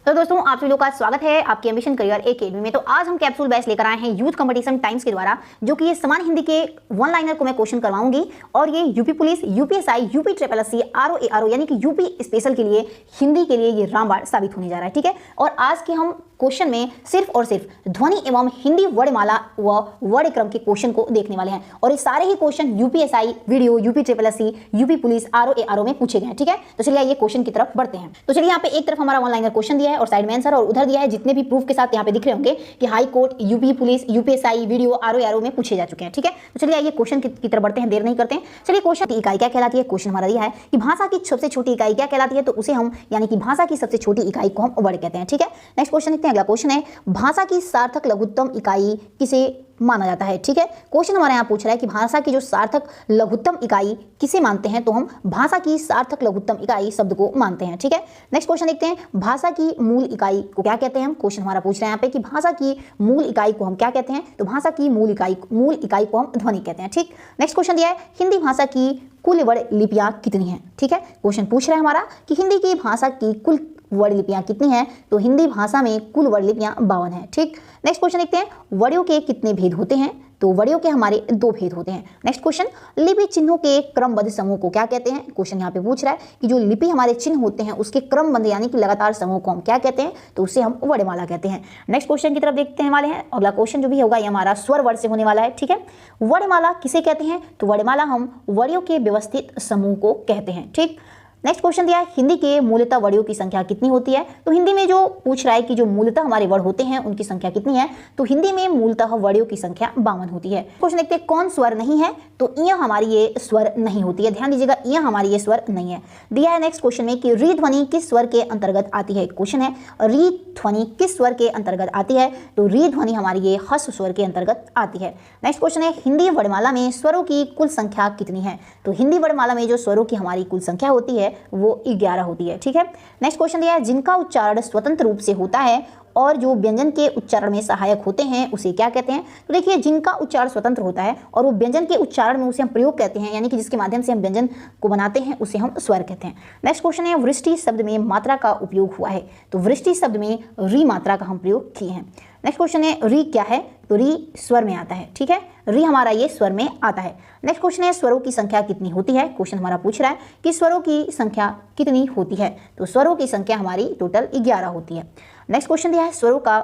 तो दोस्तों आप सभी लोग का स्वागत है आपकी एम्बिशन करियर एकेडमी में। तो आज हम कैप्सूल बैच लेकर आए हैं यूथ कंपटीशन टाइम्स के द्वारा, जो कि ये समान हिंदी के वन लाइनर को मैं क्वेश्चन करवाऊंगी और ये UP police, UPSI, UP triple SC, RO यानी कि यूपी स्पेशल के लिए हिंदी के लिए ये रामबाण साबित होने जा रहा है। ठीक है, और आज के हम क्वेश्चन में सिर्फ और सिर्फ ध्वनि एवं हिंदी वर्णमाला व वर्ण क्रम के क्वेश्चन को देखने वाले हैं और ये सारे ही question UPSI, VDO, UP triple SC, UP police, RO में पूछे गए हैं। ठीक है, तो चलिए ये क्वेश्चन की तरफ बढ़ते हैं। तो चलिए यहाँ पे एक तरफ हमारा वन लाइनर क्वेश्चन दिया है और साइड में आंसर, और उधर दिया है जितने भी प्रूफ के साथ यहाँ पे दिख रहे होंगे कि high court, UP police, UPSI, video, RO में पूछे जा चुके हैं। ठीक है, तो चलिए ये क्वेश्चन की तरफ बढ़ते हैं, देर नहीं करते हैं। चलिए क्वेश्चन की इकाई क्या कहलाती है। क्वेश्चन हमारा दिया है कि भाषा की सबसे छोटी इकाई क्या कहलाती है, तो उसे हम यानी कि भाषा की सबसे छोटी इकाई को हम वर्ड कहते हैं। ठीक है, नेक्स्ट क्वेश्चन देखते हैं। अगला क्वेश्चन है भाषा की सार्थक लघुत्तम इकाई किसे माना जाता है। ठीक है, क्वेश्चन हमारे यहाँ पूछ रहा है कि भाषा की जो सार्थक लघुत्तम इकाई किसे मानते हैं, तो हम भाषा की सार्थक लघुत्तम इकाई शब्द को मानते हैं। ठीक है, नेक्स्ट क्वेश्चन देखते हैं। भाषा की मूल इकाई को क्या कहते हैं हम। क्वेश्चन हमारा पूछ रहे हैं यहाँ पे कि भाषा की मूल इकाई को हम क्या कहते हैं, तो भाषा की मूल इकाई को हम ध्वनि कहते हैं। ठीक, नेक्स्ट क्वेश्चन दिया है हिंदी भाषा की कुल वर्ण लिपियां कितनी हैं। ठीक है, क्वेश्चन पूछ रहा है हमारा कि हिंदी की भाषा की कुल वर्ण लिपियां कितनी हैं, तो हिंदी भाषा में कुल वर्ण लिपियां 52 हैं। ठीक, नेक्स्ट क्वेश्चन देखते हैं वर्णों के कितने भेद होते हैं, तो वर्णों के हमारे 2 भेद होते हैं। नेक्स्ट क्वेश्चन लिपि चिन्हों के क्रमबद्ध समूह को क्या कहते हैं। क्वेश्चन यहाँ पे पूछ रहा है कि जो लिपि हमारे चिन्ह होते हैं उसके क्रमबद्ध यानी कि लगातार समूह को हम क्या कहते हैं, तो उसे हम वर्णमाला कहते हैं। नेक्स्ट क्वेश्चन की तरफ देखते हैं वाले हैं। अगला क्वेश्चन जो भी होगा ये हमारा स्वर वर्ण से होने वाला है। ठीक है, वर्णमाला किसे कहते हैं, तो वर्णमाला हम वर्णों के व्यवस्थित समूह को कहते हैं। ठीक, नेक्स्ट क्वेश्चन दिया है हिंदी के मूलतः वर्णों की संख्या कितनी होती है, तो हिंदी में जो पूछ रहा है कि जो मूलतः हमारे वर्ण होते हैं उनकी संख्या कितनी है, तो हिंदी में मूलतः वर्णों की संख्या 52 होती है। क्वेश्चन देखते हैं कौन स्वर नहीं है, तो इ हमारी ये स्वर नहीं होती है। ध्यान दीजिएगा, इ हमारी ये स्वर नहीं है। दिया है नेक्स्ट क्वेश्चन में कि री ध्वनि किस स्वर के अंतर्गत आती है। क्वेश्चन है री ध्वनि किस स्वर के अंतर्गत आती है, तो री ध्वनि हमारी ये ह्रस्व स्वर के अंतर्गत आती है। नेक्स्ट क्वेश्चन है हिंदी वर्णमाला में स्वरों की कुल संख्या कितनी है, तो हिंदी वर्णमाला में जो स्वरों की हमारी कुल संख्या होती है वो 11 होती है। ठीक है, नेक्स्ट क्वेश्चन दिया है जिनका उच्चारण स्वतंत्र रूप से होता है और जो व्यंजन के उच्चारण में सहायक होते हैं उसे क्या कहते हैं, तो देखिए जिनका उच्चारण स्वतंत्र होता है और वो व्यंजन के उच्चारण में उसे हम प्रयोग कहते हैं, यानी कि जिसके माध्यम से हम व्यंजन को बनाते हैं उसे हम स्वर कहते हैं। नेक्स्ट क्वेश्चन है वृष्टि शब्द में मात्रा का उपयोग हुआ है, तो वृष्टि शब्द में री मात्रा का हम प्रयोग किए हैं। नेक्स्ट क्वेश्चन है री क्या है, तो री स्वर में आता है। ठीक है, री हमारा ये स्वर में आता है। नेक्स्ट क्वेश्चन है स्वरों की संख्या कितनी होती है। क्वेश्चन हमारा पूछ रहा है कि स्वरों की संख्या कितनी होती है, तो स्वरों की संख्या हमारी टोटल 11 होती है। नेक्स्ट क्वेश्चन दिया है स्वरों का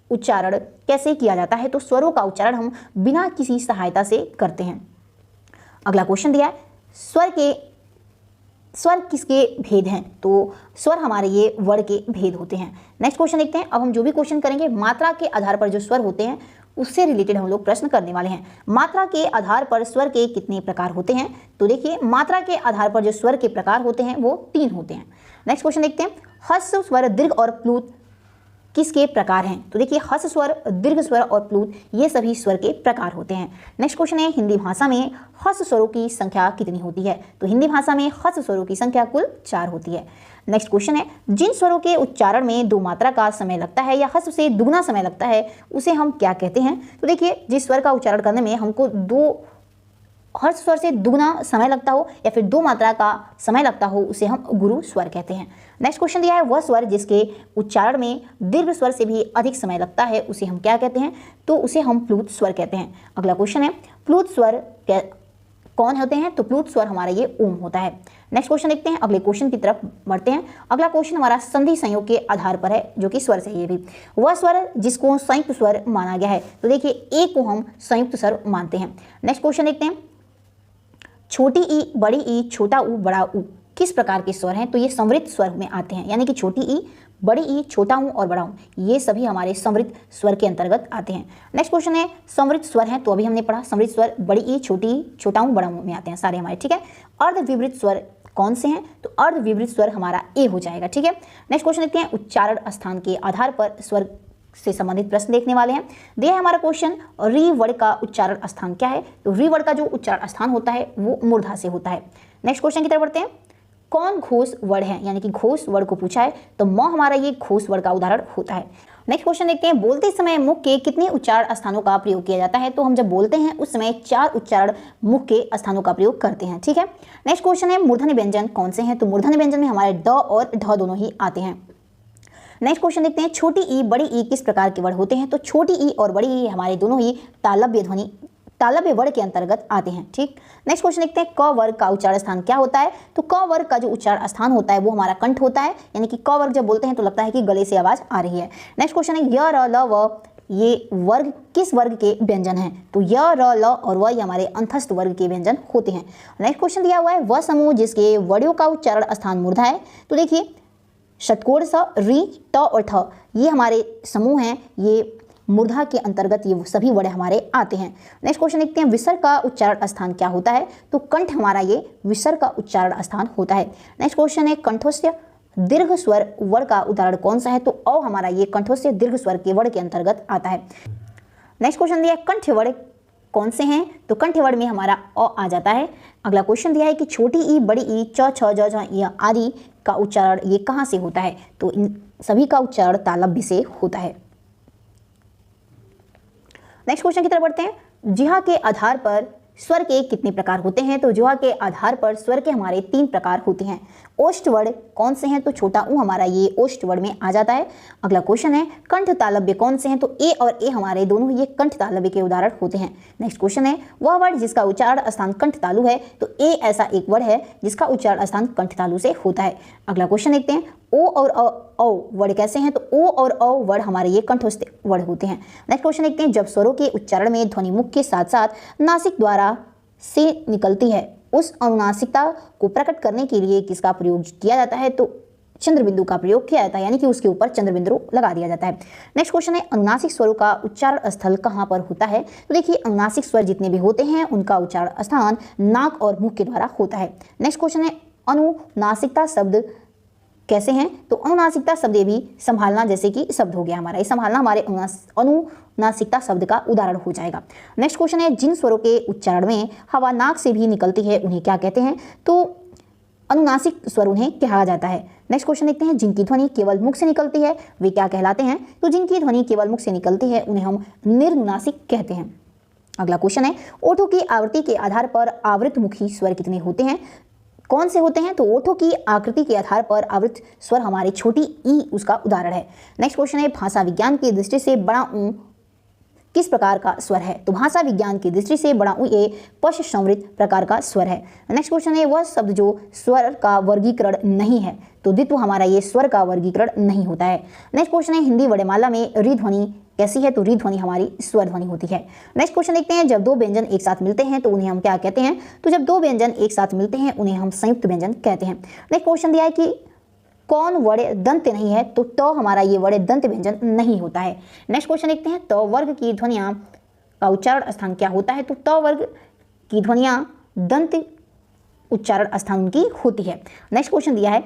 उच्चारण कैसे किया जाता है, तो स्वरों का उच्चारण हम बिना किसी सहायता से करते हैं। अगला क्वेश्चन दिया है स्वर किसके भेद हैं, तो स्वर हमारे ये वर्ण के भेद होते हैं। नेक्स्ट क्वेश्चन देखते हैं। अब हम जो भी क्वेश्चन करेंगे मात्रा के आधार पर जो स्वर होते हैं उससे रिलेटेड हम लोग प्रश्न करने वाले हैं। मात्रा के आधार पर स्वर के कितने प्रकार होते हैं, तो देखिए मात्रा के आधार पर जो स्वर के प्रकार होते हैं वो 3 होते हैं। नेक्स्ट क्वेश्चन देखते हैं ह्रस्व स्वर, दीर्घ और प्लूत किसके प्रकार हैं, तो देखिए ह्रस्व स्वर, दीर्घ स्वर और प्लूत ये सभी स्वर के प्रकार होते हैं। नेक्स्ट क्वेश्चन है हिंदी भाषा में ह्रस्व स्वरों की संख्या कितनी होती है, तो हिंदी भाषा में ह्रस्व स्वरों की संख्या कुल 4 होती है। नेक्स्ट क्वेश्चन है जिन स्वरों के उच्चारण में 2 मात्रा का समय लगता है या ह्रस्व से दुगुना समय लगता है उसे हम क्या कहते हैं, तो देखिए जिस स्वर का उच्चारण करने में हमको 2 ह्रस्व स्वर से दुगुना समय लगता हो या फिर 2 मात्रा का समय लगता हो उसे हम गुरु स्वर कहते हैं। नेक्स्ट क्वेश्चन दिया है वह स्वर जिसके उच्चारण में दीर्घ स्वर से भी अधिक समय लगता है उसे हम क्या कहते हैं, तो उसे हम प्लूत स्वर कहते हैं। अगला क्वेश्चन है प्लूत स्वर कौन होते हैं, तो प्लूत स्वर हमारा ये ओम होता है। नेक्स्ट क्वेश्चन देखते हैं, अगले क्वेश्चन की तरफ बढ़ते हैं। अगला क्वेश्चन हमारा संधि संयोग के आधार पर है जो कि स्वर से ये भी वह स्वर जिसको संयुक्त स्वर माना गया है, तो देखिए ए को हम संयुक्त स्वर मानते हैं। नेक्स्ट क्वेश्चन देखते हैं छोटी ई, बड़ी ई, छोटा ऊ, बड़ा ऊ किस प्रकार के स्वर हैं, तो ये संवृत स्वर में आते हैं, यानी कि छोटी ई, बड़ी ई, छोटा ऊ और बड़ा ऊ ये सभी हमारे संवृत स्वर के अंतर्गत आते हैं। नेक्स्ट क्वेश्चन है संवृत स्वर है, तो अभी हमने पढ़ा संवृत स्वर बड़ी ई, छोटी ई, छोटा ऊ, बड़ा ऊ में आते हैं सारे हमारे। ठीक है, अर्धविवृत स्वर कौन से हैं, तो अर्धविवृत स्वर हमारा ए हो जाएगा। ठीक है, नेक्स्ट क्वेश्चन देखते हैं उच्चारण स्थान के आधार पर स्वर से संबंधित प्रश्न देखने वाले हैं। दिया है हमारा क्वेश्चन री वर्ण का उच्चारण स्थान क्या है, तो री वर्ण का जो उच्चारण स्थान होता है वो मूर्धा से होता है। नेक्स्ट क्वेश्चन की तरफ बढ़ते हैं कौन घोष वर्ण है, यानी कि घोष वर्ण को पूछा है, तो म हमारा ये घोष वर्ण का उदाहरण होता है। नेक्स्ट क्वेश्चन देखते हैं बोलते समय मुख के कितने उच्चारण स्थानों का प्रयोग किया जाता है, तो हम जब बोलते हैं उस समय 4 उच्चारण मुख के स्थानों का प्रयोग करते हैं। ठीक है, नेक्स्ट क्वेश्चन है मूर्धन्य व्यंजन कौन से हैं, तो मूर्धन्य व्यंजन में हमारे ड और ढ दोनों ही आते हैं। नेक्स्ट क्वेश्चन देखते हैं, छोटी ई बड़ी ई किस प्रकार के वर्ड होते हैं? तो छोटी ई और बड़ी ई हमारे दोनों ही तालव्य वर्ड के अंतर्गत आते हैं। ठीक, नेक्स्ट क्वेश्चन देखते हैं, क वर्ग का उच्चारण स्थान क्या होता है? तो क वर्ग का जो उच्चारण स्थान होता है वो हमारा कंठ होता है, यानी कि क वर्ग जब बोलते हैं तो लगता है कि गले से आवाज आ रही है। नेक्स्ट क्वेश्चन है, य र ल व ये वर्ग किस वर्ग के व्यंजन हैं? तो य र ल और व ये हमारे अंतस्थ वर्ग के व्यंजन होते हैं। नेक्स्ट क्वेश्चन दिया हुआ है, वह समूह जिसके वर्णों का उच्चारण स्थान मूर्धा है। तो देखिए षटकोण स, री, ट और ठ ये हमारे समूह हैं, ये मूर्धा के अंतर्गत ये सभी वर्ड हमारे आते हैं। नेक्स्ट क्वेश्चन देखते हैं, विसर्ग का उच्चारण स्थान क्या होता है? तो कंठ हमारा ये विसर्ग का उच्चारण स्थान होता है। नेक्स्ट क्वेश्चन है, कंठोस्य दीर्घ स्वर वर्ड का उदाहरण कौन सा है? तो अ हमारा ये कंठोस्य दीर्घ स्वर के वर्ड के अंतर्गत आता है। नेक्स्ट क्वेश्चन दिया है, कंठ वर्ड कौन से हैं? तो कंठ वर्ड में हमारा अ आ जाता है। अगला क्वेश्चन दिया है कि छोटी ई बड़ी ई च छ ज झ य आदि का उच्चारण ये कहाँ से होता है? तो इन सभी का उच्चारण तालव्य से होता है। नेक्स्ट क्वेश्चन की तरफ बढ़ते हैं, जिह्वा के आधार पर स्वर के कितने प्रकार होते हैं? तो जिह्वा के आधार पर स्वर के हमारे 3 प्रकार होते हैं। ओष्ठ वर्ड कौन से हैं? तो छोटा ऊ हमारा ये ओष्ठ वर्ड में आ जाता है। अगला क्वेश्चन है, कंठ तालव्य कौन से हैं? तो ए और ए हमारे दोनों ये कंठ तालव्य के उदाहरण होते हैं। नेक्स्ट क्वेश्चन है, वह वर्ड जिसका उच्चारण स्थान कंठ तालु है। तो ए ऐसा एक वर्ड है जिसका उच्चारण स्थान कंठ तालु से होता है। अगला क्वेश्चन देखते हैं, ओ और औ वर्ड कैसे हैं? तो ओ और औ वर्ड हमारे ये कंठस्थ वर्ड होते हैं। नेक्स्ट क्वेश्चन देखते हैं, जब स्वरों के उच्चारण में ध्वनि मुख के साथ साथ नासिक द्वारा से निकलती है, उस अनुनासिकता को प्रकट करने के लिए किसका प्रयोग किया जाता है? तो चंद्र बिंदु का प्रयोग किया जाता है, यानी कि उसके ऊपर चंद्र बिंदु लगा दिया जाता है। नेक्स्ट क्वेश्चन है, अनुनासिक स्वरों का उच्चारण स्थल कहाँ पर होता है? तो देखिए अनुनासिक स्वर जितने भी होते हैं उनका उच्चारण स्थान नाक और मुख के द्वारा होता है। नेक्स्ट क्वेश्चन है, अनुनासिकता शब्द कैसे हैं? तो अनुनासिकता शब्द ये भी संभालना जैसे कि शब्द हो गया हमारा, ये संभालना हमारे अनुनासिकता शब्द का उदाहरण हो जाएगा। नेक्स्ट क्वेश्चन है, जिन स्वरों के उच्चारण में हवा नाक से भी निकलती है उन्हें क्या कहते हैं? तो अनुनासिक स्वर उन्हें कहा जाता है। नेक्स्ट क्वेश्चन देखते हैं, जिनकी ध्वनि केवल मुख से निकलती है वे क्या कहलाते हैं? तो जिनकी ध्वनि केवल मुख से निकलती है उन्हें हम निर्नुनासिक कहते हैं। अगला क्वेश्चन है, ओठों की आवृत्ति के आधार पर आवृत मुखी स्वर कितने होते हैं? कौन से होते हैं? तो ओठों की आकृति के आधार पर आवृत स्वर हमारे छोटी ई उसका उदाहरण है। नेक्स्ट क्वेश्चन है, भाषा विज्ञान की दृष्टि से बड़ा ऊ किस प्रकार का स्वर है? तो भाषा विज्ञान की दृष्टि से बड़ा ऊ ये पश संवृत प्रकार का स्वर है। नेक्स्ट क्वेश्चन है, वह शब्द जो स्वर का वर्गीकरण नहीं है। तो द्वित्व हमारा ये स्वर का वर्गीकरण नहीं होता है। नेक्स्ट क्वेश्चन है, हिंदी वर्णमाला में री ध्वनि कैसी है? तो री ध्वनि हमारी स्वर ध्वनि होती है। नेक्स्ट क्वेश्चन देखते हैं, जब दो व्यंजन एक साथ मिलते हैं तो उन्हें हम क्या कहते हैं? तो जब दो व्यंजन एक साथ मिलते हैं उन्हें हम संयुक्त व्यंजन कहते हैं। नेक्स्ट क्वेश्चन दिया है कि कौन वड़े दंत नहीं है? तो ट हमारा ये वड़े दंत व्यंजन नहीं होता है। नेक्स्ट क्वेश्चन देखते हैं, त वर्ग की ध्वनियाँ का उच्चारण स्थान क्या होता है? तो त वर्ग की ध्वनियाँ दंत उच्चारण स्थान उनकी होती है। नेक्स्ट क्वेश्चन दिया है,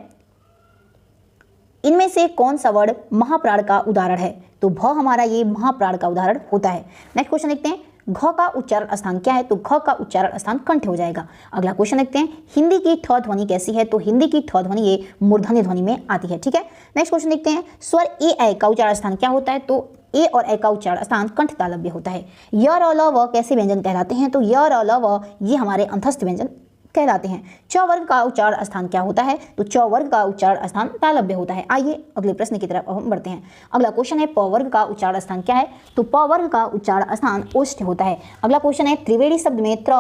इनमें से कौन सा वर्ड महाप्राण का उदाहरण है? तो भ हमारा ये महाप्राण का उदाहरण होता है। नेक्स्ट क्वेश्चन देखते हैं, घ का उच्चारण स्थान क्या है? तो घ का उच्चारण स्थान कंठ हो जाएगा। अगला क्वेश्चन देखते हैं, हिंदी की ठ ध्वनि कैसी है? तो हिंदी की ठ ध्वनि ये मूर्धन्य ध्वनि में आती है। ठीक है, नेक्स्ट क्वेश्चन देखते हैं, स्वर ए ऐ का उच्चारण स्थान क्या होता है? तो ए और ए का उच्चारण स्थान कंठ तालव्य होता है। य र ल व कैसे व्यंजन कहलाते हैं? तो य र ल व ये हमारे अंतस्थ व्यंजन कहलाते हैं। च वर्ग का उच्चारण स्थान क्या होता है? तो च वर्ग का उच्चारण स्थान तालव्य होता है। आइए अगले प्रश्न की तरफ हम बढ़ते हैं। अगला क्वेश्चन है, प वर्ग का उच्चारण स्थान क्या है? तो प वर्ग का उच्चारण स्थान ओष्ठ होता है। अगला क्वेश्चन है, त्रिवेणी शब्द में त्र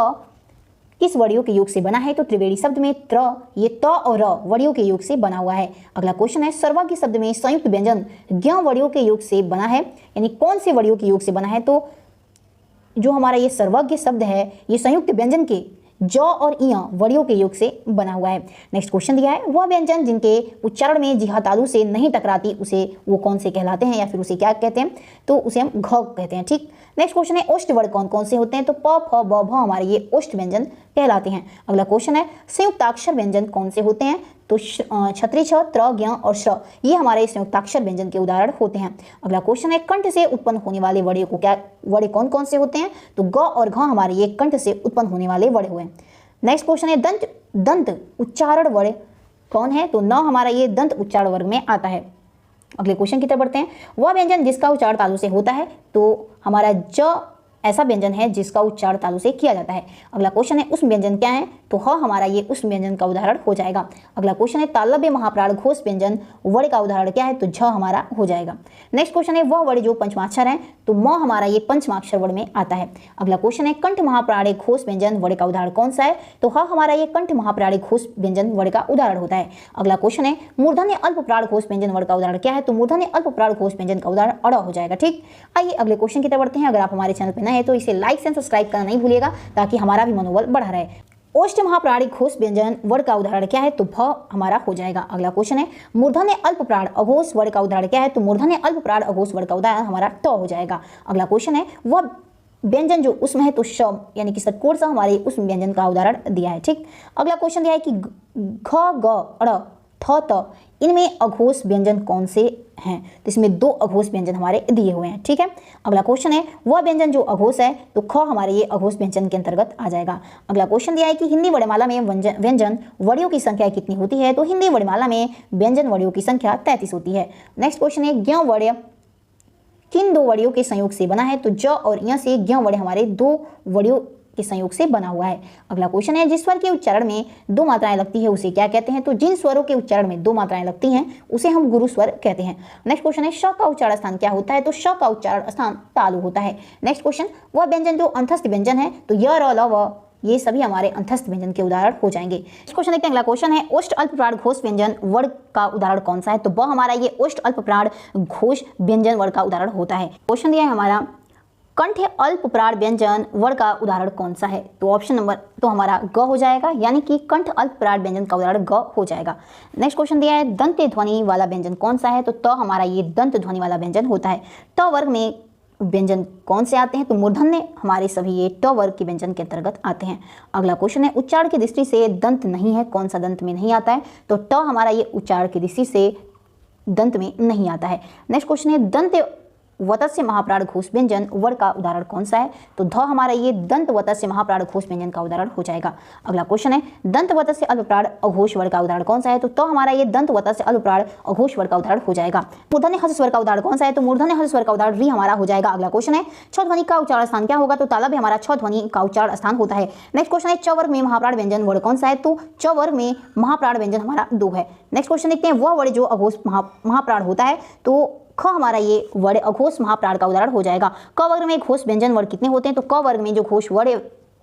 किस वर्णों के योग से बना है? तो त्रिवेणी शब्द में त्र ये त और र वर्णों के योग से बना हुआ है। अगला क्वेश्चन है, सर्वज्ञ शब्द में संयुक्त व्यंजन ज्ञ वर्णों के योग से बना है, यानी कौन से वर्णों के योग से बना है? तो जो हमारा ये सर्वज्ञ शब्द है ये संयुक्त व्यंजन के ज और इय वर्णों के योग से बना हुआ है। नेक्स्ट क्वेश्चन दिया है, वह व्यंजन जिनके उच्चारण में जिह्वा तालु से नहीं टकराती उसे वो कौन से कहलाते हैं या फिर उसे क्या कहते हैं? तो उसे हम घ कहते हैं। ठीक, नेक्स्ट क्वेश्चन है, ओष्ठ वर्ड कौन कौन से होते हैं? तो प फ ब भ हमारे ये ओष्ठ व्यंजन कहलाते हैं। अगला क्वेश्चन है, संयुक्ताक्षर व्यंजन कौन से होते हैं? तो छत्री छ त्र ज्ञ और श्र ये हमारे संयुक्ताक्षर व्यंजन के उदाहरण होते हैं। अगला क्वेश्चन है, कंठ से उत्पन्न होने वाले वर्णों को क्या वर्ण कौन कौन से होते हैं? तो ग और घ हमारे ये कंठ से उत्पन्न होने वाले वर्ण हुए। नेक्स्ट क्वेश्चन है, दंत उच्चारण वर्ण कौन है? तो न हमारा ये दंत उच्चारण वर्ग में आता है। अगले क्वेश्चन की तरफ बढ़ते हैं, वह व्यंजन जिसका उच्चारण तालु से होता है? तो हमारा ज ऐसा व्यंजन है जिसका उच्चारण तालु से किया जाता है। अगला क्वेश्चन है उस व्यंजन क्या है, तो ह हमारा ये उस व्यंजन का उदाहरण हो जाएगा। अगला क्वेश्चन है तालव्य महाप्राण घोष व्यंजन वर्ण का उदाहरण क्या है, तो झ हमारा हो जाएगा। नेक्स्ट क्वेश्चन है वह वर्ण जो पंचमाक्षर है, तो म हमारा ये पंचमाक्षर वर्ण में आता है। अगला क्वेश्चन है कंठ महाप्राणे घोष व्यंजन वर्ण का उदाहरण कौन सा है, तो ह हमारा ये कंठ महाप्राणे घोष व्यंजन वर्ण का उदाहरण होता है। अगला क्वेश्चन है मूर्धन्य अल्प प्राण घोष व्यंजन वर्ण का उदाहरण क्या है, तो मूर्धन्य अल्प प्राण घोष व्यंजन का उदाहरण अड़ हो जाएगा। ठीक, आइए अगले क्वेश्चन की तरफ बढ़ते हैं। अगर आप हमारे चैनल पर नए हैं तो इसे लाइक एंड सब्सक्राइब करना नहीं भूलिएगा ताकि हमारा भी मनोबल बढ़ा रहे। ओष्ठ महाप्राणी घोष व्यंजन वर्ण का उदाहरण क्या है, तो भ हमारा हो जाएगा। अगला क्वेश्चन है मूर्धन्य अल्प प्राण अघोष वर्ण का उदाहरण क्या है, तो मूर्धन्य अल्प प्राण अघोष वर्ण का उदाहरण हमारा ट हो जाएगा। अगला क्वेश्चन है वह व्यंजन जो उसमें है, तो श यानी कि षटकोण सा हमारे उस व्यंजन का उदाहरण दिया है। ठीक, अगला क्वेश्चन दिया है कि घ ग अड़ थ त इनमें अघोष व्यंजन कौन से हैं, तो इसमें दो अघोष व्यंजन हमारे दिए हुए हैं। ठीक है, अगला क्वेश्चन है वह व्यंजन जो अघोष है, तो ख हमारे ये अघोष व्यंजन के अंतर्गत आ जाएगा। अगला क्वेश्चन दिया है कि हिंदी वर्णमाला में व्यंजन वर्णों की संख्या कितनी होती है, तो हिंदी वर्णमाला में व्यंजन वर्णों की संख्या 33 होती है। नेक्स्ट क्वेश्चन है ज्ञ वर्ण किन दो वर्णों के संयोग से बना है, तो ज और य से ज्ञ वर्ण हमारे दो वर्णों के संयोग से बना हुआ है। अगला क्वेश्चन है जिस स्वर के उच्चारण में दो मात्राएं लगती है उसे क्या कहते हैं, तो जिन स्वरों के उच्चारण में दो मात्राएं लगती हैं उसे हम गुरु स्वर कहते हैं। नेक्स्ट क्वेश्चन है श का उच्चारण स्थान क्या होता है, तो श का उच्चारण स्थान तालु होता है। नेक्स्ट क्वेश्चन वह व्यंजन जो अंतस्थ व्यंजन है, तो य र ल व ये सभी हमारे अंतस्थ व्यंजन के उदाहरण हो जाएंगे। नेक्स्ट क्वेश्चन देखते हैं। अगला क्वेश्चन है ओष्ठ अल्प प्राण घोष व्यंजन वर्ण का उदाहरण कौन सा है, तो ब हमारा ये ओष्ठ अल्प प्राण घोष व्यंजन वर्ण का उदाहरण होता है। क्वेश्चन दिया है हमारा कंठ अल्प प्राण व्यंजन वर्ण का उदाहरण कौन सा है, तो ऑप्शन नंबर तो हमारा ग हो जाएगा, यानी कि कंठ अल्प प्राण व्यंजन का उदाहरण ग हो जाएगा। नेक्स्ट क्वेश्चन दिया है दंत ध्वनि वाला व्यंजन कौन सा है, तो त हमारा ये दंत ध्वनि वाला व्यंजन होता है। ट वर्ग में व्यंजन कौन से आते हैं, तो मूर्धन्य हमारे सभी ये ट वर्ग के व्यंजन के अंतर्गत आते हैं। अगला क्वेश्चन है उच्चारण की दृष्टि से दंत नहीं है, कौन सा दंत में नहीं आता है, तो ट हमारा ये उच्चारण की दृष्टि से दंत में नहीं आता है। नेक्स्ट क्वेश्चन है दंत वतस्य महाप्राण घोष व्यंजन वर्ण का उदाहरण कौन सा है, तो ध हमारा ये दंत वतस्य महाप्राण घोष व्यंजन का उदाहरण हो जाएगा। अगला क्वेश्चन है दंत वतस्य अल्प प्राण अघोष वर्ण का उदाहरण कौन सा है, तो त हमारा ये दंत वतस्य अल्प प्राण अघोष वर्ण का उदाहरण हो जाएगा। मूर्धन्य हर्ष स्वर का उदाहरण कौन सा है, तो मूर्धन्य हर्ष स्वर का उदाहरण री हमारा हो जाएगा। अगला क्वेश्चन है छ ध्वनि का उच्चारण स्थान क्या होगा, तो तालव्य हमारा छ ध्वनि का उच्चारण स्थान होता है। नेक्स्ट क्वेश्चन है च वर्ग में महाप्राण व्यंजन वर्ण कौन सा है, तो च वर्ग में महाप्राण व्यंजन हमारा 2 है। नेक्स्ट क्वेश्चन देखते हैं वह वर्ण जो अघोष महाप्राण होता है, तो ख हमारा ये वर्ण अघोष महाप्राण का उदाहरण हो जाएगा। क वर्ग में घोष व्यंजन वर्ण कितने होते हैं, तो क वर्ग में जो घोष वर्ण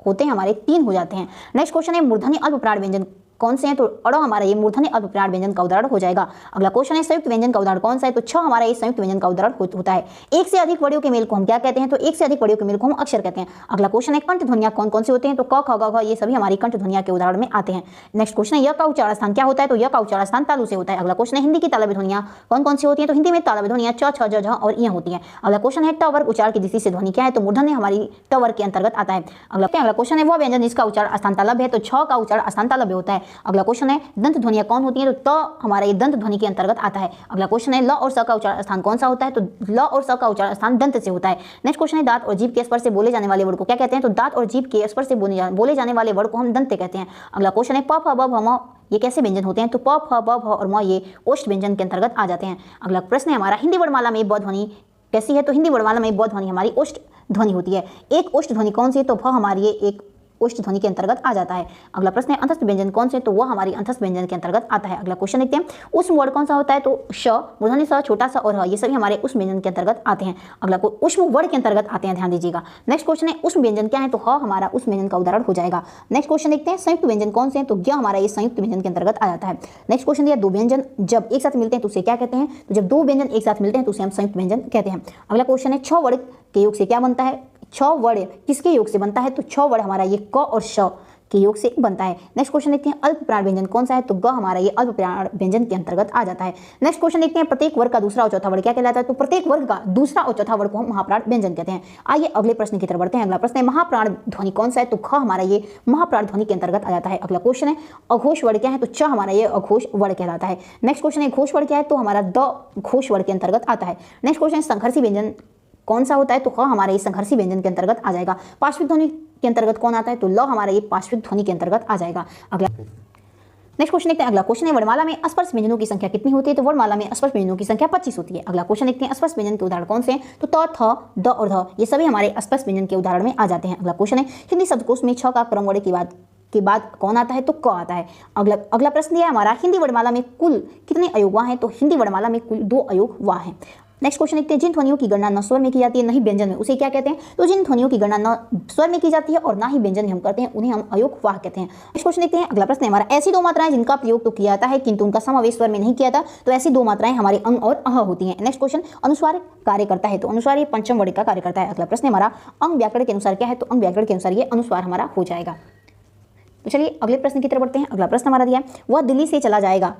होते हैं हमारे 3 हो जाते हैं। नेक्स्ट क्वेश्चन है मूर्धन्य अल्प प्राण व्यंजन कौन से हैं, तो अड़ हमारा ये मूर्धन्य अल्प प्राण व्यंजन का उदाहरण हो जाएगा। अगला क्वेश्चन है संयुक्त व्यंजन का उदाहरण कौन सा है, तो छ हमारा ये संयुक्त व्यंजन का उदाहरण होता है। एक से अधिक वर्णों के मेल को हम क्या कहते हैं, तो एक से अधिक वर्णों के मेल को हम अक्षर कहते हैं। अगला क्वेश्चन है कंठ ध्वनियां कौन कौन से होते हैं, तो क ख ग घ ये सभी हमारी कंठ ध्वनियां के उदाहरण में आते हैं। नेक्स्ट क्वेश्चन है य का उच्चारण स्थान क्या होता है, तो य का उच्चारण स्थान तालु से होता है। अगला क्वेश्चन है हिंदी की तालव्य ध्वनियां कौन कौन सी होती हैं, तो हिंदी में तालव्य ध्वनियां च छ ज झ और य होती हैं। अगला क्वेश्चन है ट वर्ग उच्चारण की दृष्टि से ध्वनि क्या है, तो मूर्धन्य हमारी ट वर्ग के अंतर्गत आता है। अगला क्वेश्चन है वह व्यंजन जिसका उच्चारण स्थान तालव्य है, तो छ का उच्चारण स्थान तालव्य होता है। अगला क्वेश्चन है दंत ध्वनियां कौन होती हैं, तो त हमारा ये दंत ध्वनि के अंतर्गत आता है। अगला क्वेश्चन है ल और स का उच्चारण स्थान कौन सा होता है, तो ल और स का उच्चारण स्थान दंत से होता है। नेक्स्ट क्वेश्चन है दांत और जीभ के स्पर्श से बोले जाने वाले वर्ड को क्या कहते हैं, तो दांत और जीभ के स्पर्श से बोले जाने वाले वर्ड को हम दंत कहते हैं। अगला क्वेश्चन है प फ ब भ म ये कैसे व्यंजन होते हैं, तो प फ ब भ और म ये ओष्ठ व्यंजन के अंतर्गत आ जाते हैं। अगला प्रश्न है हमारा हिंदी वर्णमाला में ब ध्वनि कैसी है, तो हिंदी वर्णमाला में ब ध्वनि हमारी ओष्ठ ध्वनि होती है। एक ओष्ठ ध्वनि कौन सी है, तो भ हमारी ये एक ओष्ठ ध्वनि के अंतर्गत आ जाता है। अगला प्रश्न है अंतस्थ व्यंजन कौन से, तो वह हमारी अंतस्थ व्यंजन के अंतर्गत आता है। अगला क्वेश्चन देखते हैं उष्म वर्ड कौन सा होता है, तो श मूर्धन्य स छोटा सा और ह ये सभी हमारे उष्म व्यंजन के अंतर्गत आते हैं। अगला उष्म वर्ड के अंतर्गत आते हैं, ध्यान दीजिएगा। नेक्स्ट क्वेश्चन है उष्म व्यंजन क्या है, तो ह हमारा उष्म व्यंजन का उदाहरण हो जाएगा। नेक्स्ट क्वेश्चन देखते हैं संयुक्त व्यंजन कौन से हैं, तो ज्ञ हमारा ये संयुक्त व्यंजन के अंतर्गत आ जाता है। नेक्स्ट क्वेश्चन दिया दो व्यंजन जब एक साथ मिलते हैं तो उसे क्या कहते हैं, तो जब दो व्यंजन एक साथ मिलते हैं तो उसे हम संयुक्त व्यंजन कहते हैं। अगला क्वेश्चन है छ वर्ग के योग से क्या बनता है, छ वर्ण किसके योग से बनता है, तो छ वर्ण हमारा ये क और श के योग से बनता है। नेक्स्ट क्वेश्चन देखते हैं अल्प प्राण व्यंजन कौन सा है, तो ग हमारा ये अल्प प्राण व्यंजन के अंतर्गत आ जाता है। नेक्स्ट क्वेश्चन देखते हैं प्रत्येक वर्ग का दूसरा और चौथा वर्ग क्या कहलाता है, तो प्रत्येक वर्ग का दूसरा और चौथा वर्ग को हम महाप्राण व्यंजन कहते हैं। आइए अगले प्रश्न की तरफ बढ़ते हैं। अगला प्रश्न है महाप्राण ध्वनि कौन सा है, तो ख हमारा ये महाप्राण ध्वनि के अंतर्गत आ जाता है। अगला क्वेश्चन है अघोष वर्ण क्या है, तो च हमारा ये अघोष वर्ण कहलाता है। नेक्स्ट क्वेश्चन है घोष वर्ण क्या है, तो हमारा द घोष वर्ण के अंतर्गत आता है। नेक्स्ट क्वेश्चन है संघर्षी व्यंजन कौन सा होता है, तो ख हमारे ये संघर्षी व्यंजन के अंतर्गत आ जाएगा। पार्श्विक ध्वनि के अंतर्गत कौन आता है, तो ल हमारा ये पार्श्विक ध्वनि के अंतर्गत आ जाएगा। अगला नेक्स्ट क्वेश्चन देखते हैं। अगला क्वेश्चन है वर्णमाला में अस्पर्श व्यंजनों की संख्या कितनी होती है? तो वर्णमाला में अस्पर्श व्यंजनों की संख्या 25 होती है। अगला क्वेश्चन देखते हैं अस्पर्श व्यंजन के उदाहरण कौन से हैं? तो त, थ, द और ध ये सभी हमारे अस्पर्श व्यंजन के उदाहरण में आ जाते हैं। अगला क्वेश्चन है हिंदी शब्दकोश में छ का क्रमवार के बाद कौन आता है? तो क आता है। अगला प्रश्न दिया है हमारा हिंदी वर्णमाला में कुल कितने अयोगवा हैं? तो हिंदी वर्णमाला में कुल 2 अयोगवा हैं। नेक्स्ट क्वेश्चन देखते हैं जिन ध्वनियों की गणना न स्वर में की जाती है न ही व्यंजन में उसे क्या कहते हैं? तो जिन ध्वनियों की गणना न स्वर में की जाती है और ना ही व्यंजन में हम करते हैं उन्हें हम अयोगवाह कहते हैं। नेक्स्ट क्वेश्चन देखते हैं। अगला प्रश्न है हमारा ऐसी 2 मात्राएं जिनका प्रयोग तो किया जाता है किंतु उनका समावेश स्वर में नहीं किया जाता, तो ऐसी 2 मात्राएं हमारे अंग और अह होती हैं। नेक्स्ट क्वेश्चन अनुस्वार कार्य करता है, तो अनुस्वार ये पंचम वर्ग का कार्य करता है। अगला प्रश्न है हमारा अंग व्याकरण के अनुसार क्या है? तो अंग व्याकरण के अनुसार ये अनुस्वार हमारा हो जाएगा। तो चलिए अगले प्रश्न की तरफ बढ़ते हैं। अगला प्रश्न हमारा दिया है वह दिल्ली से चला जाएगा।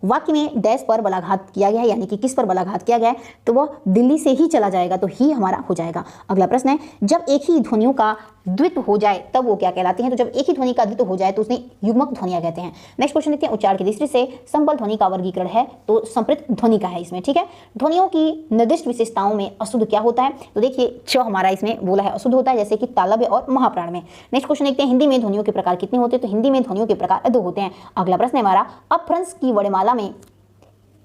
वाक्य में डैश पर बलाघात किया गया है, यानी कि किस पर बलाघात किया गया है? तो वह दिल्ली से ही चला जाएगा, तो ही हमारा हो जाएगा। अगला प्रश्न है जब एक ही ध्वनियों का द्वित्व हो जाए तब वो क्या कहलाती हैं? तो जब एक ही ध्वनि का द्वित्व हो जाए तो उसने युग्मक ध्वनियां कहते हैं। नेक्स्ट क्वेश्चन देखते हैं उच्चारण की दृष्टि से संबल ध्वनि का वर्गीकरण है, तो संप्रत ध्वनि का है इसमें। ठीक है, ध्वनियों की निर्दिष्ट विशेषताओं में अशुद्ध क्या होता है? तो देखिए च हमारा इसमें बोला है अशुद्ध होता है, जैसे कि तालव्य और महाप्राण में। नेक्स्ट क्वेश्चन देखते हैं हिंदी में ध्वनियों के प्रकार कितने होते हैं? तो हिंदी में ध्वनियों के प्रकार 2 होते हैं। अगला प्रश्न है हमारा अपभ्रंश की वर्णमाला में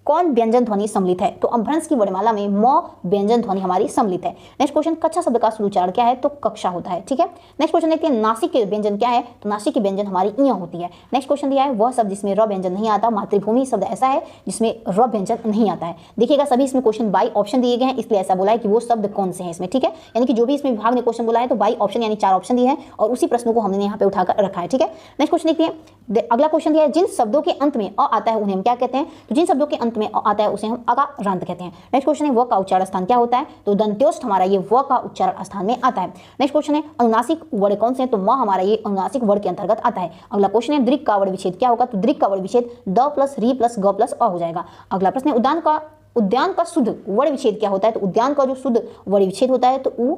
कौन व्यंजन ध्वनि सम्मिलित है? तो अपभ्रंश की वर्णमाला में म व्यंजन ध्वनि हमारी सम्मिलित है। नेक्स्ट क्वेश्चन कक्षा शब्द का शुद्ध उच्चारण क्या है? तो कक्षा होता है। ठीक है, नेक्स्ट क्वेश्चन देखते हैं नासिक के व्यंजन क्या है? तो नासिक के व्यंजन हमारी इ होती है। नेक्स्ट क्वेश्चन दिया है वह शब्द जिसमें र व्यंजन नहीं आता। मातृभूमि शब्द ऐसा है जिसमें र व्यंजन नहीं आता है। देखिएगा सभी इसमें क्वेश्चन बाई ऑप्शन दिए गए हैं, इसलिए ऐसा बोला है कि वो शब्द कौन से हैं इसमें। ठीक है, यानी कि जो भी इसमें विभाग ने क्वेश्चन बोला है तो बाई ऑप्शन यानी 4 ऑप्शन दिए हैं और उसी प्रश्नों को हमने यहाँ पे उठाकर रखा है। ठीक है, नेक्स्ट क्वेश्चन देखते हैं। अगला क्वेश्चन दिया है जिन शब्दों के अंत में अ आता है उन्हें हम क्या कहते हैं? तो जिन शब्दों के अंत में अ आता है उसे हम अकारांत कहते हैं। नेक्स्ट क्वेश्चन है व का उच्चारण स्थान क्या होता है? तो दंत्योष्ठ हमारा ये व का उच्चारण स्थान में आता है। नेक्स्ट क्वेश्चन है अनुनासिक वर्ण कौन से हैं? तो म हमारा ये अनुनासिक वर्ण के अंतर्गत आता है। अगला क्वेश्चन है दृक् का वर्ण विच्छेद क्या होगा? तो दृक् का वर्ण विच्छेद द प्लस री प्लस ग प्लस अ हो जाएगा। अगला प्रश्न है उद्यान का शुद्ध वर्ण विच्छेद क्या होता है? तो उद्यान का जो शुद्ध वर्ण विच्छेद होता है तो उ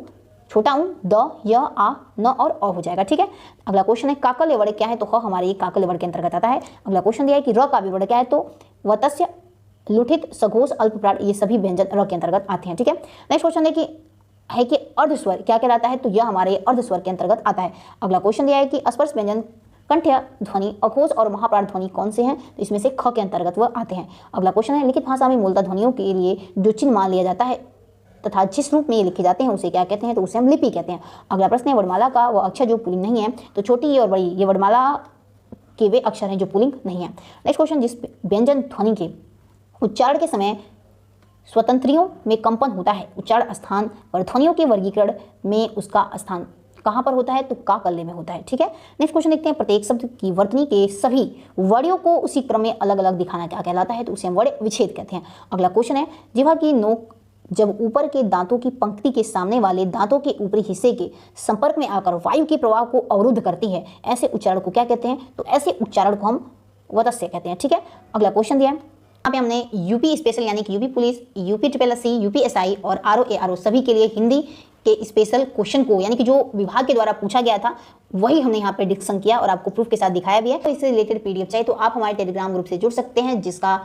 छोटा ऊ द य आ न और अ हो जाएगा। ठीक है, अगला क्वेश्चन है काकल्य वर्ण क्या है? तो ह हमारे ये काकल्य वर्ण के अंतर्गत आता है। अगला क्वेश्चन दिया है कि र का वर्ण क्या है? तो वतस्य लुठित सघोष अल्पप्राण ये सभी व्यंजन र के अंतर्गत आते हैं। ठीक है, नेक्स्ट क्वेश्चन है कि अर्धस्वर क्या कहलाता है? तो यह हमारे अर्धस्वर के अंतर्गत आता है। अगला क्वेश्चन दिया है कि स्पर्श व्यंजन कंठ्य ध्वनि अघोष और महाप्राण ध्वनि कौन से हैं? तो इसमें से ख के अंतर्गत वह आते हैं। अगला क्वेश्चन है लिखित भाषा में मूलतः ध्वनियों के लिए जो चिन्ह मान लिया जाता है तथा जिस रूप में ये लिखे जाते हैं उसे क्या कहते हैं? तो उसे हम लिपि कहते हैं। अगला प्रश्न है वर्णमाला का वह अक्षर जो पुल्लिंग नहीं है। तो छोटी और बड़ी ये वर्णमाला के वे अक्षर हैं जो पुल्लिंग नहीं है। नेक्स्ट क्वेश्चन जिस व्यंजन ध्वनि के उच्चारण के समय स्वतंत्रियों में कंपन होता है उच्चारण स्थान पर ध्वनियों के वर्गीकरण में उसका स्थान कहाँ पर होता है? तो काकल्य में होता है। ठीक है, नेक्स्ट क्वेश्चन देखते हैं प्रत्येक शब्द की वर्तनी के सभी वर्णों को उसी क्रम में अलग अलग दिखाना क्या कहलाता है? तो उसे हम वर्ण विच्छेद कहते हैं। अगला क्वेश्चन है जिह्वा की नोक जब ऊपर के दांतों की पंक्ति के सामने वाले दांतों के ऊपरी हिस्से के संपर्क में आकर वायु के प्रवाह को अवरुद्ध करती है ऐसे उच्चारण को क्या कहते हैं? तो ऐसे उच्चारण को हम वतस्य कहते हैं। ठीक है, अगला क्वेश्चन दिया है यहाँ पे हमने यूपी स्पेशल यानी कि UP police, UP triple UPSI और आरओ सभी के लिए हिंदी के स्पेशल क्वेश्चन को यानी कि जो विभाग के द्वारा पूछा गया था वही हमने यहाँ पे डिस्कशन किया और आपको प्रूफ के साथ दिखाया भी है। तो इससे रिलेटेड पीडीएफ चाहिए तो आप हमारे टेलीग्राम ग्रुप से जुड़ सकते हैं जिसका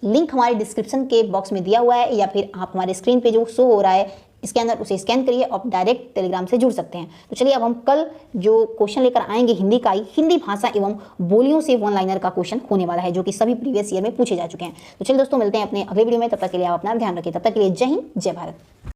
लिंक हमारे डिस्क्रिप्शन के बॉक्स में दिया हुआ है या फिर आप हमारे स्क्रीन पे जो शो हो रहा है इसके अंदर उसे स्कैन करिए और डायरेक्ट टेलीग्राम से जुड़ सकते हैं। तो चलिए अब हम कल जो क्वेश्चन लेकर आएंगे हिंदी का ही हिंदी भाषा एवं बोलियों से वन लाइनर का क्वेश्चन होने वाला है जो कि सभी प्रीवियस ईयर में पूछे जा चुके हैं। तो चलिए दोस्तों मिलते हैं अपने अगले वीडियो में, तब तक के लिए आप अपना ध्यान रखिए। तब तक के लिए जय हिंद जय भारत।